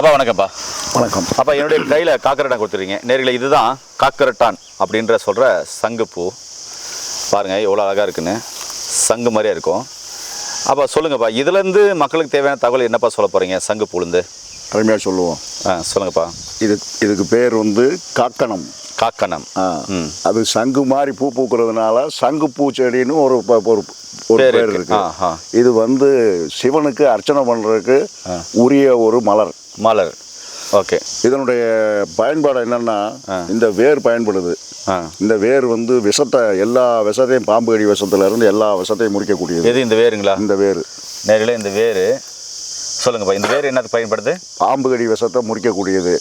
அப்பா வணக்கம்ப்பா. வணக்கம். அப்பா என்னுடைய கையில் காக்கரட்டான் கொடுத்துருக்கீங்க நேரில். இதுதான் காக்கரட்டான் அப்படின்ற சொல்கிற சங்குப்பூ. பாருங்கள் எவ்வளோ அழகாக இருக்குன்னு, சங்கு மாதிரியே இருக்கும். அப்போ சொல்லுங்கப்பா, இதுலேருந்து மக்களுக்கு தேவையான தகவல் என்னப்பா சொல்ல போகிறீங்க சங்குப்பூலேருந்து? அருமையாக சொல்லுவோம். சொல்லுங்கப்பா. இதுக்கு பேர் காக்கணம். காக்கணம். அது சங்கு மாதிரி பூ பூக்கிறதுனால சங்குப்பூ செடின்னு ஒரு பேர் இருக்கு. இது சிவனுக்கு அர்ச்சனை பண்ணுறதுக்கு உரிய ஒரு மலர். ஓகே. இதனுடைய பயன்பாடு என்னன்னா, இந்த வேர் பயன்படுது. இந்த வேர் விஷத்தை, எல்லா விஷத்தையும், பாம்பு கடி விஷத்துல இருந்து எல்லா விஷத்தையும் முறிக்கக்கூடியது. எது இந்த வேருங்களா? இந்த வேர் நேரில் இந்த வேர் சொல்லுங்கப்பா. இந்த வேர் என்னது பயன்படுது? பாம்பு கடி விஷத்தை முறிக்கக்கூடியது.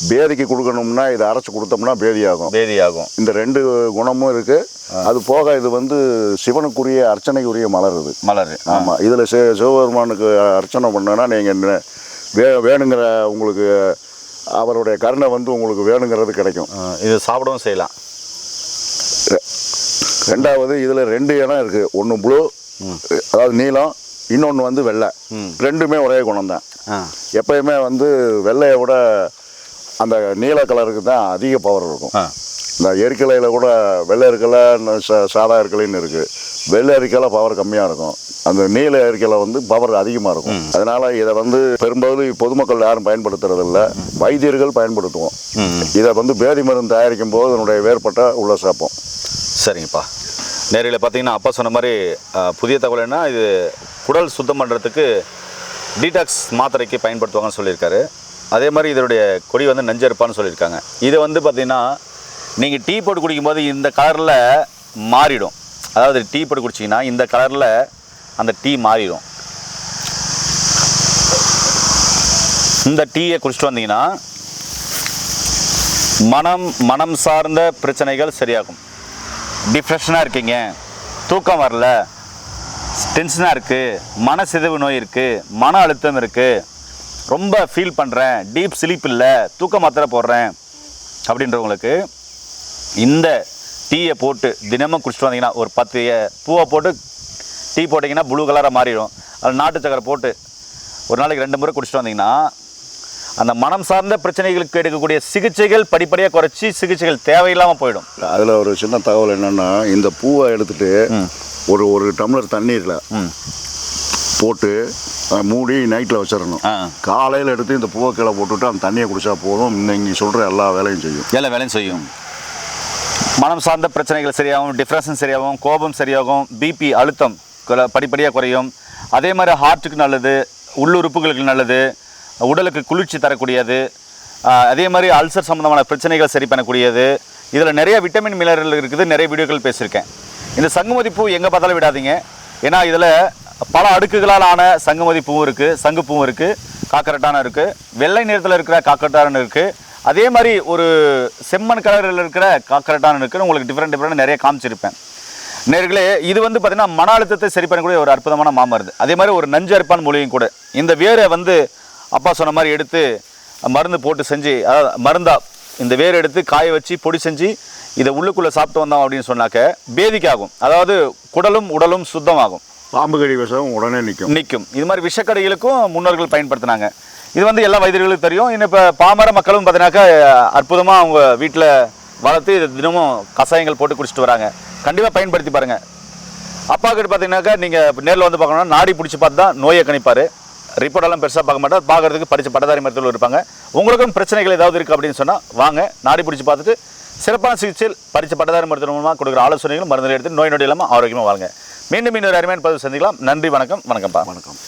பேதிக்கு கொடுக்கணும்னா இதை அரைச்சு கொடுத்தோம்னா பேதியாகும். இந்த ரெண்டு குணமும் இருக்கு. அது போக இது சிவனுக்குரிய அர்ச்சனைக்குரிய மலர். ஆமா. இதுல சிவபெருமானுக்கு அர்ச்சனை பண்ணனா நீங்க வேணுங்கிற உங்களுக்கு அவருடைய கருணை உங்களுக்கு வேணுங்கிறது கிடைக்கும். இது சாப்பிடவும் செய்யலாம். ரெண்டாவது இதுல ரெண்டு இனம் இருக்கு. ஒன்று ப்ளூ, அதாவது நீலம், இன்னொன்று வெள்ளை. ரெண்டுமே ஒரே குணம் தான். எப்பயுமே வெள்ளையை விட அந்த நீல கலருக்கு தான் அதிக பவர் இருக்கும். இந்த எரிக்கலையில் கூட வெள்ளை இருக்கலை, சாதா இருக்கலைன்னு இருக்குது. வெள்ளை எரிக்கலை பவர் கம்மியாக இருக்கும். அந்த நீல எரிக்கலை பவர் அதிகமாக இருக்கும். அதனால் இதை பெரும்பாலும் பொதுமக்கள் யாரும் பயன்படுத்துறதில்ல, வைத்தியர்கள் பயன்படுத்துவோம். இதை பேதி மருந்து தயாரிக்கும் போது இதனுடைய வேறுபட்ட உள்ள சேர்ப்போம். சரிங்கப்பா. நேரில் பார்த்தீங்கன்னா அப்பா சொன்ன மாதிரி புதிய தகவல் என்ன, இது குடல் சுத்தம் பண்ணுறதுக்கு டீடாக்ஸ் மாத்திரைக்கு பயன்படுத்துவாங்கன்னு சொல்லியிருக்காரு. அதே மாதிரி இதனுடைய கொடி நஞ்சறுப்பான்னு சொல்லியிருக்காங்க. இதை பார்த்தீங்கன்னா நீங்கள் டீ போட்டு குடிக்கும்போது இந்த கலரில் மாறிடும். அதாவது டீ போட்டு குடிச்சிங்கன்னா இந்த கலரில் அந்த டீ மாறிடும். இந்த டீயை குடிச்சிட்டு வந்தீங்கன்னா மனம் சார்ந்த பிரச்சனைகள் சரியாகும். டிப்ரெஷனாக இருக்கீங்க, தூக்கம் வரல, டென்ஷனாக இருக்குது, மனசிதைவு நோய் இருக்குது, மன அழுத்தம் இருக்குது, ரொம்ப ஃபீல் பண்ணுறேன், டீப் ஸ்லீப் இல்லை, தூக்க மாத்திரை போடுறேன் அப்படின்றவங்களுக்கு இந்த டீயை போட்டு தினமும் குடிச்சிட்டு வந்தீங்கன்னா, ஒரு 10 பூவை போட்டு டீ போட்டிங்கன்னா ப்ளூ கலராக மாறிடும். அதில் நாட்டு சக்கரை போட்டு ஒரு நாளைக்கு 2 முறை குடிச்சிட்டு வந்தீங்கன்னா அந்த மனம் சார்ந்த பிரச்சனைகளுக்கு எடுக்கக்கூடிய சிகிச்சைகள் படிப்படியாக குறைச்சி சிகிச்சைகள் தேவையில்லாமல் போயிடும். அதில் ஒரு சின்ன தகவல் என்னென்னா, இந்த பூவை எடுத்துட்டு ஒரு டம்ளர் தண்ணீரில் போட்டு மூடி நைட்டில் வச்சிடணும். காலையில் எடுத்து இந்த பூவை கீழே போட்டுவிட்டு அந்த தண்ணியை குடிச்சா போதும். நீங்கள் சொல்கிற எல்லா வேலையும் செய்யும். மனம் சார்ந்த பிரச்சனைகள் சரியாகும், டிப்ரெஷன் சரியாகும், கோபம் சரியாகும், பிபி அழுத்தம் படிப்படியாக குறையும். அதே மாதிரி ஹார்ட்டுக்கு நல்லது, உள்ளுறுப்புகளுக்கு நல்லது, உடலுக்கு குளிர்ச்சி தரக்கூடியது. அதே மாதிரி அல்சர் சம்மந்தமான பிரச்சனைகள் சரி பண்ணக்கூடியது. இதில் நிறைய விட்டமின் மினரல் இருக்குது. நிறைய வீடியோக்கள் பேசியிருக்கேன். இந்த சங்குமதி பூ எங்கே பார்த்தாலும் விடாதீங்க. ஏன்னா இதில் பல அடுக்குகளால் ஆன சங்குமதி பூவும் இருக்குது, சங்குப்பூவும் இருக்குது, காக்கரட்டானும் இருக்குது, வெள்ளை நிறத்தில் இருக்கிற காக்கரட்டானும் இருக்குது. அதே மாதிரி ஒரு செம்மண் கலரில் இருக்கிற காக்கரட்டான் இருக்குன்னு உங்களுக்கு டிஃப்ரெண்ட் நிறைய காமிச்சிருப்பேன். நேர்களே, இது பார்த்தீங்கன்னா மன அழுத்தத்தை சரி பண்ணக்கூடிய ஒரு அற்புதமான மாமருந்து. அதே மாதிரி ஒரு நஞ்சு அரைப்பான் மூலிகையும் கூட. இந்த வேரை அப்பா சொன்ன மாதிரி எடுத்து மருந்து போட்டு செஞ்சு, அதாவது மருந்தா இந்த வேரை எடுத்து காய வச்சு பொடி செஞ்சு இதை உள்ளுக்குள்ளே சாப்பிட்டு வந்தோம் அப்படின்னு சொன்னாக்க பேதிக்காகும். அதாவது குடலும் உடலும் சுத்தமாகும். பாம்பு கடி விஷம் உடனே நிற்கும். இது மாதிரி விஷக்கடிகளுக்கும் முன்னோர்கள் பயன்படுத்தினாங்க. இது எல்லா வைத்தியர்களுக்கும் தெரியும். இன்னும் இப்போ பாமர மக்களும் பார்த்தீங்கன்னாக்கா அற்புதமாக அவங்க வீட்டில் வளர்த்து இது தினமும் கஷாயங்கள் போட்டு குடிச்சிட்டு வராங்க. கண்டிப்பாக பயன்படுத்தி பாருங்கள். அப்பா கிட்ட பார்த்தீங்கன்னாக்கா நீங்கள் நேரில் பார்க்கணும்னா நாடி பிடிச்சி பார்த்து தான் நோயை கணிப்பார். ரிப்போர்ட்டெல்லாம் பெருசாக பார்க்க மாட்டார். பார்க்குறதுக்கு படித்த பட்டதாரி மருத்துவர்கள் இருப்பாங்க. உங்களுக்கும் பிரச்சனைகள் ஏதாவது இருக்குது அப்படின்னு சொன்னால் வாங்க, நாடி பிடிச்சி பார்த்துட்டு சிறப்பான சிகிச்சையில் படித்த பட்டதாரி மருத்துவ மூலமாக கொடுக்குற ஆலோசனைகளும் மருந்து எடுத்து நோய் நொடி இல்லாமல் ஆரோக்கியமாக வாங்க. மீண்டும் இன்னொரு அருமையான பதிவு சந்திக்கலாம். நன்றி, வணக்கம். வணக்கம்ப்பா. வணக்கம்.